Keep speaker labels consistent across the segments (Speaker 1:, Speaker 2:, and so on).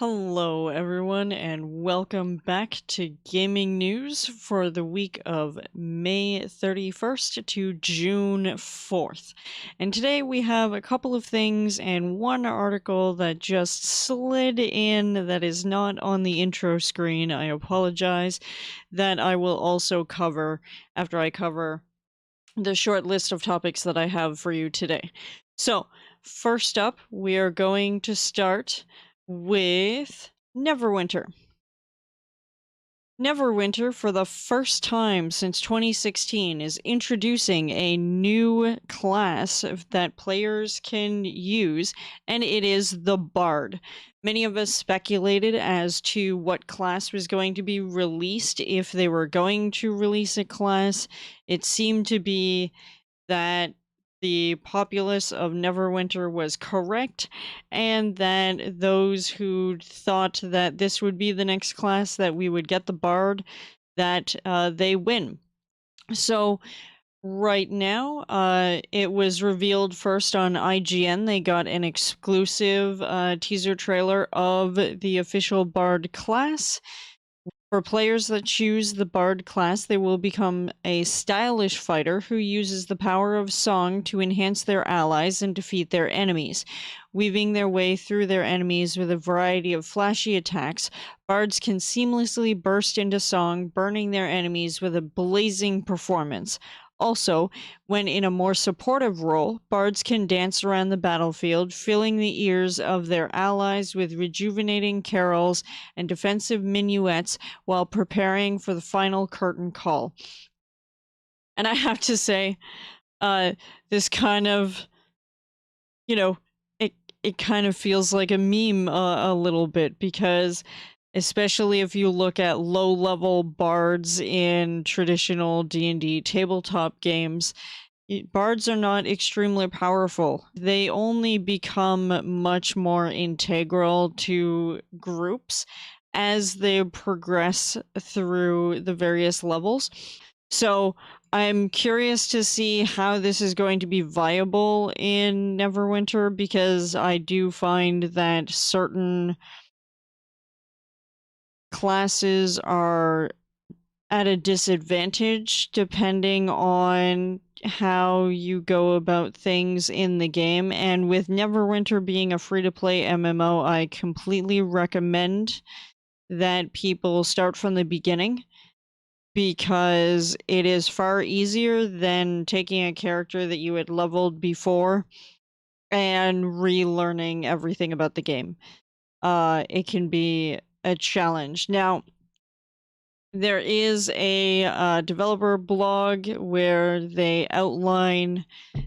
Speaker 1: Hello, everyone, and welcome back to gaming news for the week of May 31st to June 4th. And today we have a couple of things and one article that just slid in that is not on the intro screen. I apologize. That I will also cover after I cover the short list of topics that I have for you today. So, first up, we are going to start with Neverwinter. Neverwinter, for the first time since 2016, is introducing a new class that players can use, and it is the Bard. Many of us speculated as to what class was going to be released if they were going to release a class. It seemed to be that the populace of Neverwinter was correct, and that those who thought that this would be the next class, that we would get the Bard, that they win. So right now, it was revealed first on IGN. They got an exclusive teaser trailer of the official Bard class. For players that choose the Bard class, they will become a stylish fighter who uses the power of song to enhance their allies and defeat their enemies. Weaving their way through their enemies with a variety of flashy attacks, bards can seamlessly burst into song, burning their enemies with a blazing performance. Also, when in a more supportive role, bards can dance around the battlefield, filling the ears of their allies with rejuvenating carols and defensive minuets while preparing for the final curtain call. And I have to say, this kind of, it kind of feels like a meme a little bit, because especially if you look at low-level bards in traditional D&D tabletop games, bards are not extremely powerful. They only become much more integral to groups as they progress through the various levels. So I'm curious to see how this is going to be viable in Neverwinter, because I do find that certain classes are at a disadvantage depending on how you go about things in the game. And with Neverwinter being a free-to-play MMO, I completely recommend that people start from the beginning, because it is far easier than taking a character that you had leveled before and relearning everything about the game. It can be a challenge. Now, there is a developer blog where they outline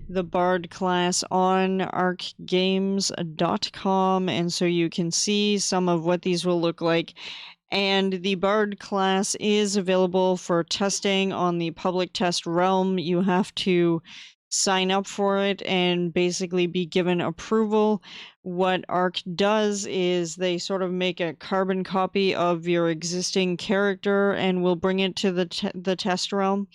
Speaker 1: the Bard class on arcgames.com, and so you can see some of what these will look like. And the Bard class is available for testing on the public test realm. You have to sign up for it and basically be given approval. What Arc does is they sort of make a carbon copy of your existing character and will bring it to the test realm.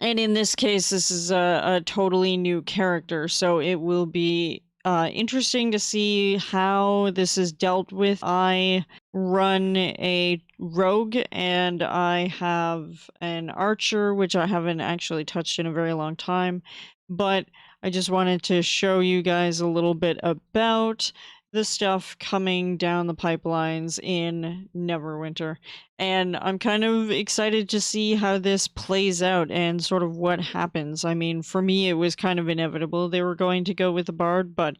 Speaker 1: And in this case, this is a totally new character, so it will be interesting to see how this is dealt with. I run a rogue, and I have an archer, which I haven't actually touched in a very long time, but I just wanted to show you guys a little bit about the stuff coming down the pipelines in Neverwinter. And I'm kind of excited to see how this plays out and sort of what happens. I mean, for me, it was kind of inevitable they were going to go with the Bard, but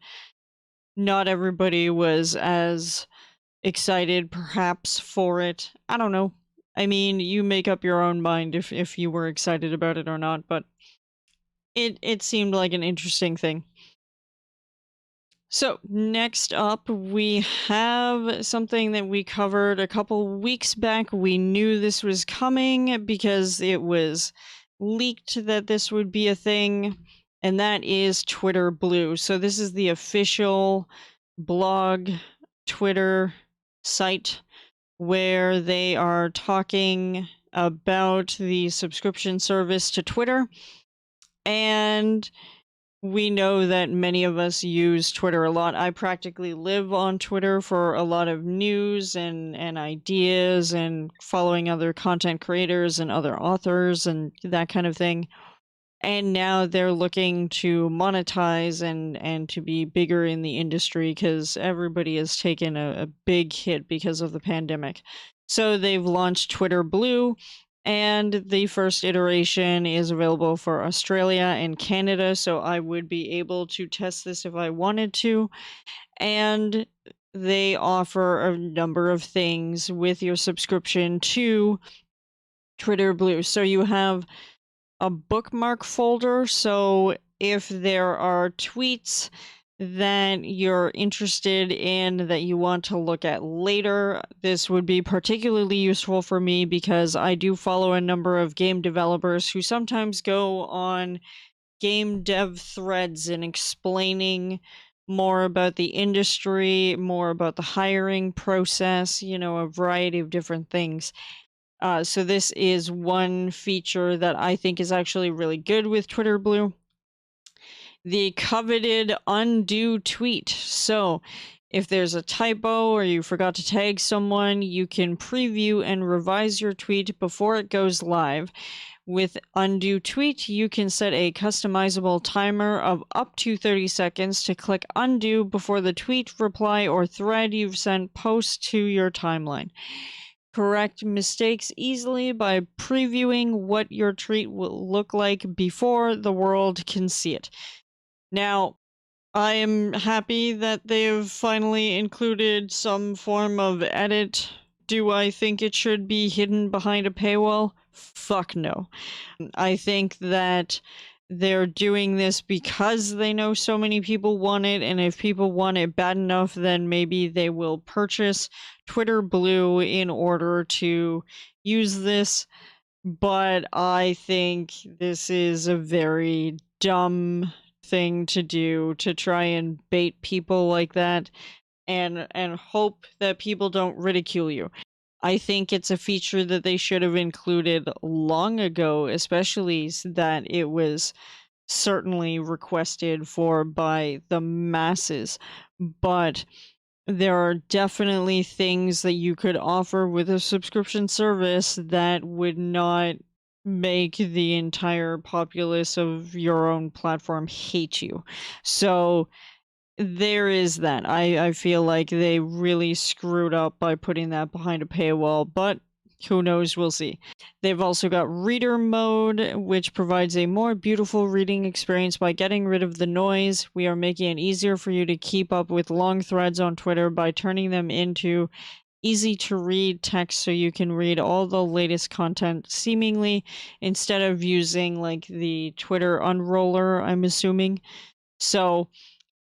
Speaker 1: not everybody was as excited, perhaps, for it. I don't know. I mean, you make up your own mind if you were excited about it or not, but it seemed like an interesting thing. So, next up, we have something that we covered a couple weeks back. We knew this was coming because it was leaked that this would be a thing, and that is Twitter Blue. So this is the official blog Twitter site where they are talking about the subscription service to Twitter. And we know that many of us use Twitter a lot. I practically live on Twitter for a lot of news and ideas and following other content creators and other authors and that kind of thing. And now they're looking to monetize and to be bigger in the industry because everybody has taken a big hit because of the pandemic. So they've launched Twitter Blue, and the first iteration is available for Australia and Canada. So I would be able to test this if I wanted to. And they offer a number of things with your subscription to Twitter Blue. So you have a bookmark folder. So if there are tweets that you're interested in that you want to look at later, this would be particularly useful for me because I do follow a number of game developers who sometimes go on game dev threads and explaining more about the industry, more about the hiring process, a variety of different things. So this is one feature that I think is actually really good with Twitter Blue. The coveted undo tweet. So if there's a typo or you forgot to tag someone, you can preview and revise your tweet before it goes live. With undo tweet, you can set a customizable timer of up to 30 seconds to click undo before the tweet, reply, or thread you've sent posts to your timeline. Correct mistakes easily by previewing what your tweet will look like before the world can see it. Now, I am happy that they've finally included some form of edit. Do I think it should be hidden behind a paywall? Fuck no. I think that they're doing this because they know so many people want it, and if people want it bad enough, then maybe they will purchase Twitter Blue in order to use this. But I think this is a very dumb thing to do, to try and bait people like that and hope that people don't ridicule you. I think it's a feature that they should have included long ago, especially that it was certainly requested for by the masses. But there are definitely things that you could offer with a subscription service that would not make the entire populace of your own platform hate you. So there is that. I feel like they really screwed up by putting that behind a paywall, but who knows? We'll see. They've also got reader mode, which provides a more beautiful reading experience by getting rid of the noise. We are making it easier for you to keep up with long threads on Twitter by turning them into easy to read text so you can read all the latest content seemingly instead of using like the Twitter unroller, I'm assuming. So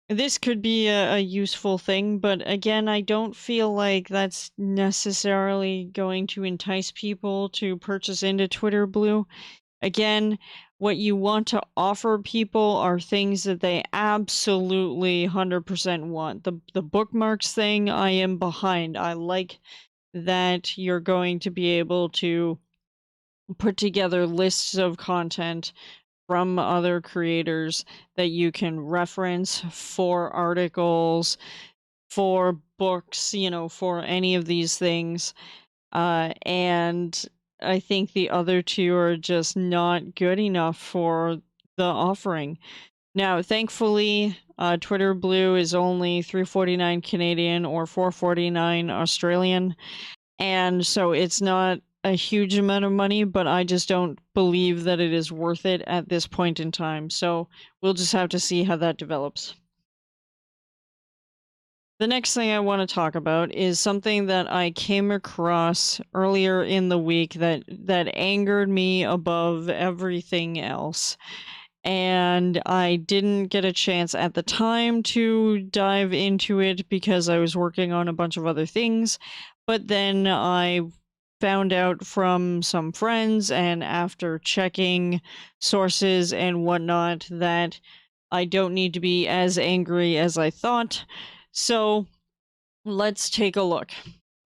Speaker 1: this could be a useful thing, but again, I don't feel like that's necessarily going to entice people to purchase into Twitter Blue. Again, what you want to offer people are things that they absolutely 100% want. The bookmarks thing, I am behind. I like that you're going to be able to put together lists of content from other creators that you can reference for articles, for books, for any of these things. And I think the other two are just not good enough for the offering. Now, thankfully, Twitter Blue is only $3.49 Canadian or $4.49 Australian. And so it's not a huge amount of money, but I just don't believe that it is worth it at this point in time. So we'll just have to see how that develops. The next thing I want to talk about is something that I came across earlier in the week that angered me above everything else. And I didn't get a chance at the time to dive into it because I was working on a bunch of other things. But then I found out from some friends and after checking sources and whatnot that I don't need to be as angry as I thought. So let's take a look.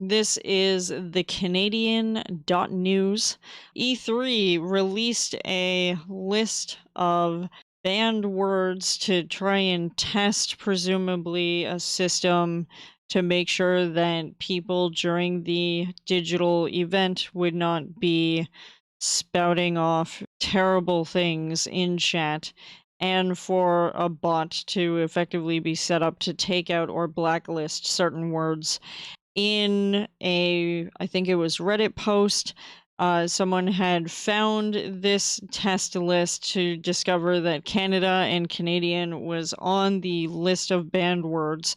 Speaker 1: This is the Canadian.news. E3 released a list of banned words to try and test, presumably, a system to make sure that people during the digital event would not be spouting off terrible things in chat, and for a bot to effectively be set up to take out or blacklist certain words. In a, I think it was Reddit post, someone had found this test list to discover that Canada and Canadian was on the list of banned words.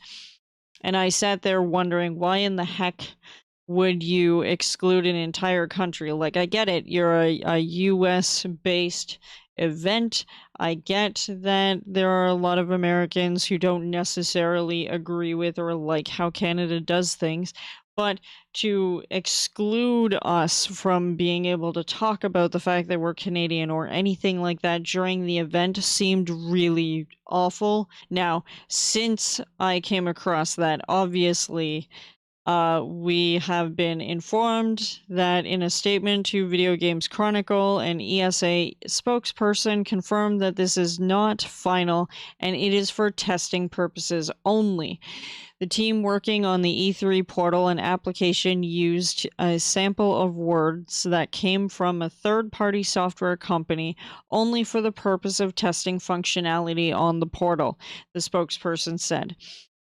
Speaker 1: And I sat there wondering, why in the heck would you exclude an entire country? Like, I get it, you're a US based event. I get that there are a lot of Americans who don't necessarily agree with or like how Canada does things, but to exclude us from being able to talk about the fact that we're Canadian or anything like that during the event seemed really awful. Now, since I came across that, obviously, we have been informed that in a statement to Video Games Chronicle, an ESA spokesperson confirmed that this is not final and it is for testing purposes only. The team working on the E3 portal and application used a sample of words that came from a third-party software company only for the purpose of testing functionality on the portal, the spokesperson said.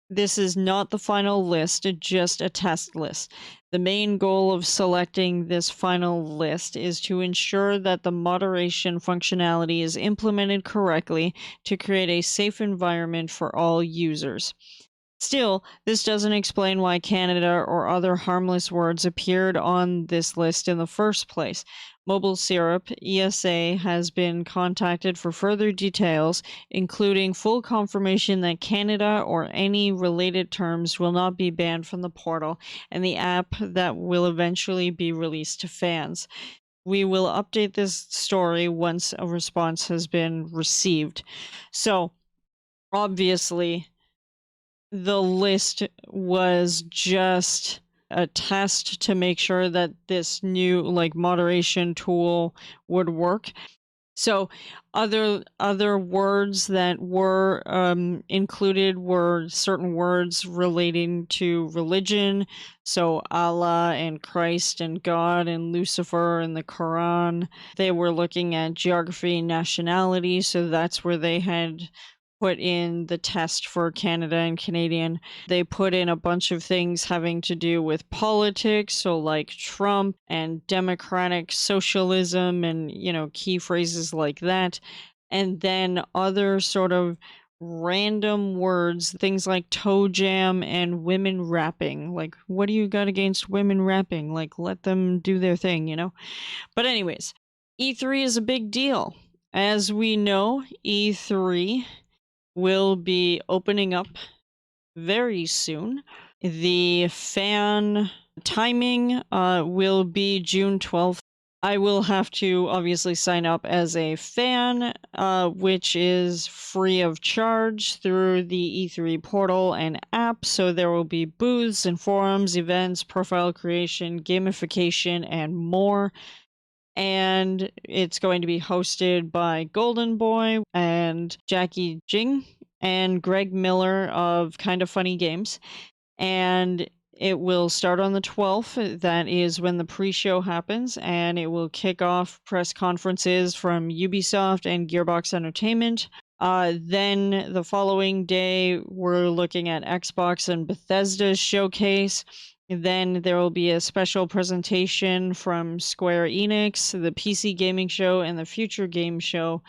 Speaker 1: This is not the final list, just a test list. The main goal of selecting this final list is to ensure that the moderation functionality is implemented correctly to create a safe environment for all users. Still, this doesn't explain why Canada or other harmless words appeared on this list in the first place. Mobile Syrup, ESA, has been contacted for further details, including full confirmation that Canada or any related terms will not be banned from the portal and the app that will eventually be released to fans. We will update this story once a response has been received. So, obviously, the list was just a test to make sure that this new moderation tool would work. So other words that were included were certain words relating to religion, so Allah and Christ and God and Lucifer and the Quran. They were looking at geography and nationality, so that's where they had put in the test for Canada and Canadian. They put in a bunch of things having to do with politics, so like Trump and democratic socialism and, key phrases like that. And then other sort of random words, things like toe jam and women rapping. Like, what do you got against women rapping? Like, let them do their thing, But anyways, E3 is a big deal. As we know, E3 will be opening up very soon. The fan timing will be June 12th. I will have to obviously sign up as a fan, which is free of charge through the E3 portal and app. So there will be booths and forums, events, profile creation, gamification, and more. And it's going to be hosted by Golden Boy and Jackie Jing and Greg Miller of Kind of Funny Games. And it will start on the 12th. That is when the pre-show happens, and it will kick off press conferences from Ubisoft and Gearbox Entertainment. Then the following day, we're looking at Xbox and Bethesda's showcase. Then there will be a special presentation from Square Enix, the PC Gaming Show, and the Future Game Show.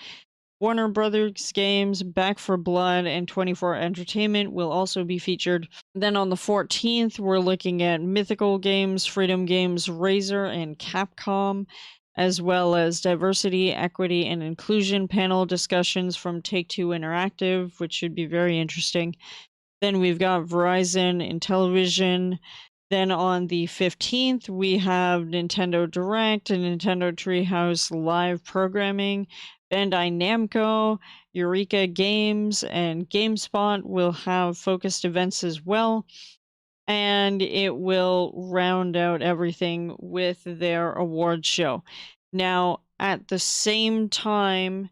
Speaker 1: Warner Brothers games, Back 4 Blood, and 24 Entertainment will also be featured. Then on the 14th, we're looking at Mythical Games, Freedom Games, Razer, and Capcom, as well as diversity, equity, and inclusion panel discussions from Take-Two Interactive, which should be very interesting. Then we've got Verizon and Intellivision. Then on the 15th, we have Nintendo Direct and Nintendo Treehouse live programming. Bandai Namco, Eureka Games, and GameSpot will have focused events as well. And it will round out everything with their award show. Now, at the same time,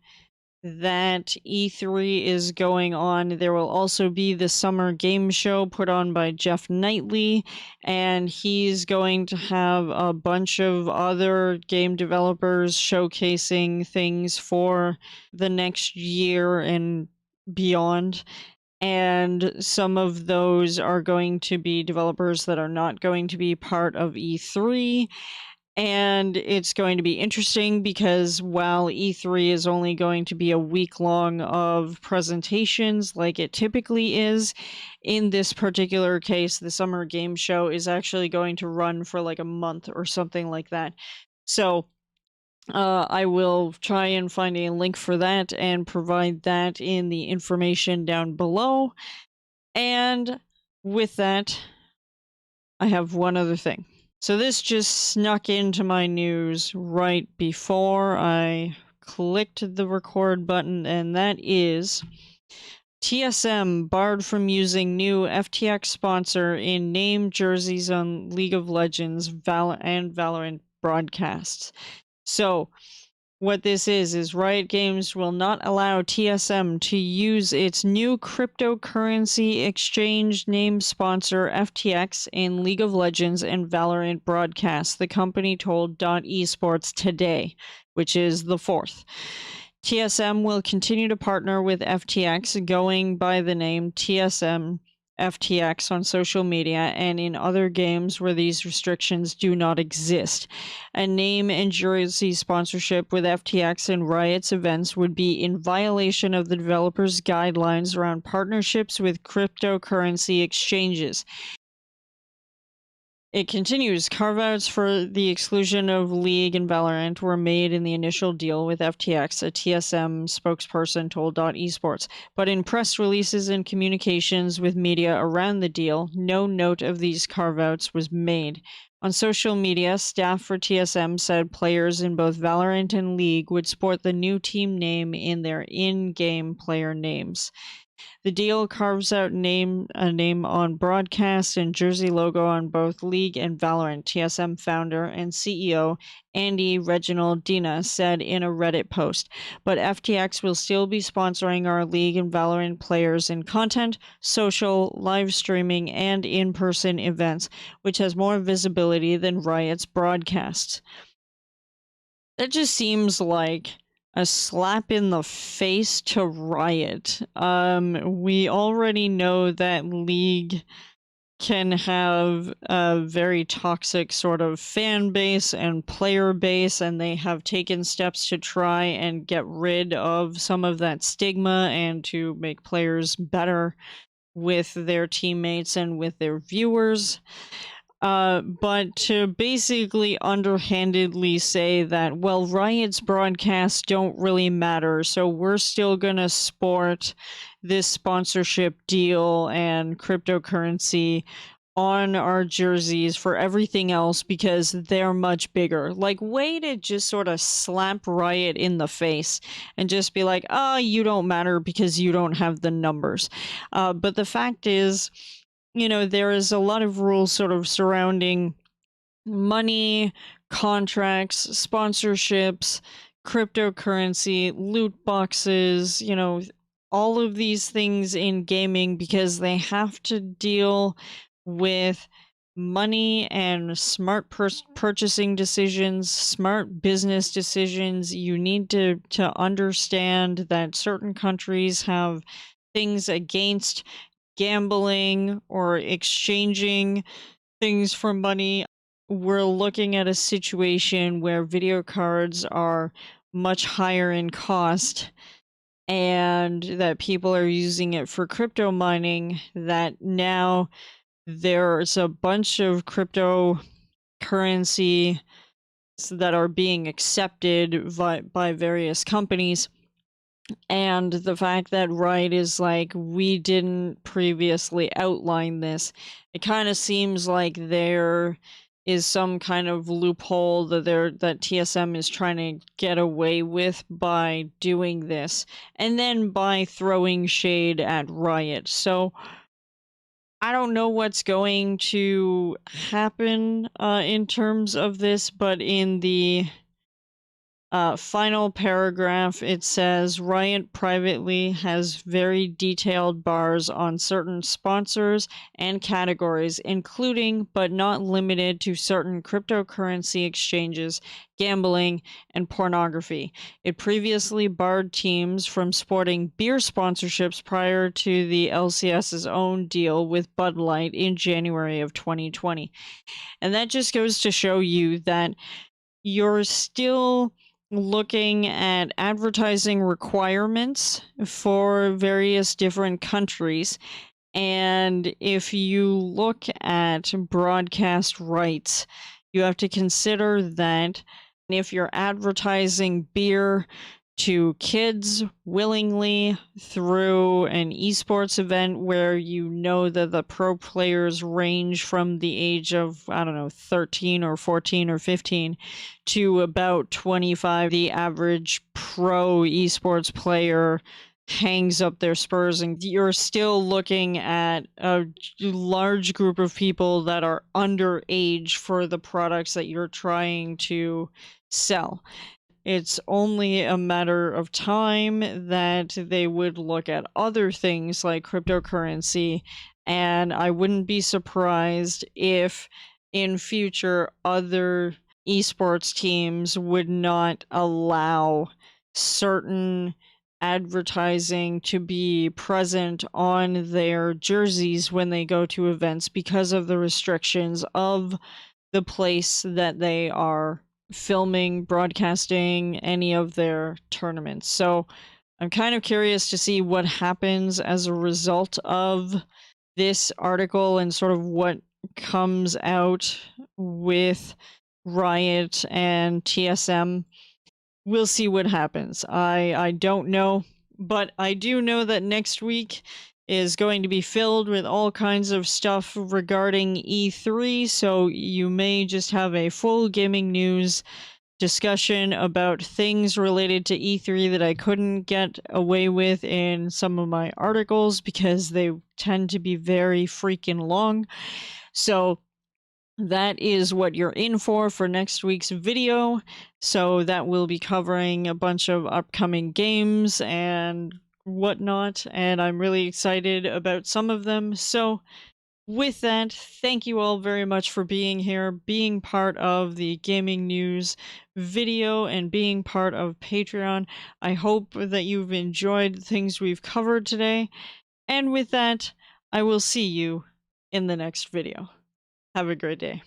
Speaker 1: that E3 is going on. There will also be the summer game show put on by Jeff Knightley, and he's going to have a bunch of other game developers showcasing things for the next year and beyond. And some of those are going to be developers that are not going to be part of E3. And it's going to be interesting because while E3 is only going to be a week long of presentations like it typically is, in this particular case, the summer game show is actually going to run for like a month or something like that. So I will try and find a link for that and provide that in the information down below. And with that, I have one other thing. So this just snuck into my news right before I clicked the record button, and that is TSM barred from using new FTX sponsor in name jerseys on League of Legends and Valorant broadcasts. So what this is Riot Games will not allow TSM to use its new cryptocurrency exchange name sponsor FTX in League of Legends and Valorant broadcasts, the company told .esports today, which is the 4th. TSM will continue to partner with FTX, going by the name TSM FTX on social media and in other games where these restrictions do not exist. A name and jersey sponsorship with FTX and Riot's events would be in violation of the developers' guidelines around partnerships with cryptocurrency exchanges. It continues. Carve-outs for the exclusion of League and Valorant were made in the initial deal with FTX, a TSM spokesperson told .esports. But in press releases and communications with media around the deal, no note of these carve-outs was made. On social media, staff for TSM said players in both Valorant and League would sport the new team name in their in-game player names. The deal carves out a name on broadcast and jersey logo on both League and Valorant, TSM founder and CEO Andy Reginald Dina said in a Reddit post. But FTX will still be sponsoring our League and Valorant players in content, social, live streaming, and in-person events, which has more visibility than Riot's broadcasts. That just seems like a slap in the face to Riot. We already know that League can have a very toxic sort of fan base and player base, and they have taken steps to try and get rid of some of that stigma and to make players better with their teammates and with their viewers. But to basically underhandedly say that, well, Riot's broadcasts don't really matter, so we're still gonna sport this sponsorship deal and cryptocurrency on our jerseys for everything else because they're much bigger. Like, way to just sort of slap Riot in the face and just be like, oh, you don't matter because you don't have the numbers. But the fact is, there is a lot of rules sort of surrounding money, contracts, sponsorships, cryptocurrency, loot boxes, all of these things in gaming because they have to deal with money and smart purchasing decisions, smart business decisions. You need to understand that certain countries have things against gambling or exchanging things for money. We're looking at a situation where video cards are much higher in cost and that people are using it for crypto mining, that now there's a bunch of cryptocurrency that are being accepted by various companies. And the fact that Riot is like, we didn't previously outline this, it kind of seems like there is some kind of loophole that TSM is trying to get away with by doing this, and then by throwing shade at Riot. So I don't know what's going to happen in terms of this, but in the Final paragraph, it says Riot privately has very detailed bars on certain sponsors and categories, including but not limited to certain cryptocurrency exchanges, gambling, and pornography. It previously barred teams from sporting beer sponsorships prior to the LCS's own deal with Bud Light in January of 2020. And that just goes to show you that you're still looking at advertising requirements for various different countries. And if you look at broadcast rights, you have to consider that if you're advertising beer to kids willingly through an esports event where you know that the pro players range from the age of, I don't know, 13 or 14 or 15 to about 25, the average pro esports player hangs up their spurs, and you're still looking at a large group of people that are underage for the products that you're trying to sell. It's only a matter of time that they would look at other things like cryptocurrency, and I wouldn't be surprised if in future other esports teams would not allow certain advertising to be present on their jerseys when they go to events because of the restrictions of the place that they are filming, broadcasting any of their tournaments. So I'm kind of curious to see what happens as a result of this article and sort of what comes out with Riot and TSM. We'll see what happens. I don't know, but I do know that next week is going to be filled with all kinds of stuff regarding E3, so you may just have a full gaming news discussion about things related to E3 that I couldn't get away with in some of my articles because they tend to be very freaking long. So that is what you're in for next week's video. So that will be covering a bunch of upcoming games and whatnot, and I'm really excited about some of them. So with that, thank you all very much for being here, being part of the gaming news video, and being part of Patreon. I hope that you've enjoyed the things we've covered today. And with that, I will see you in the next video. Have a great day.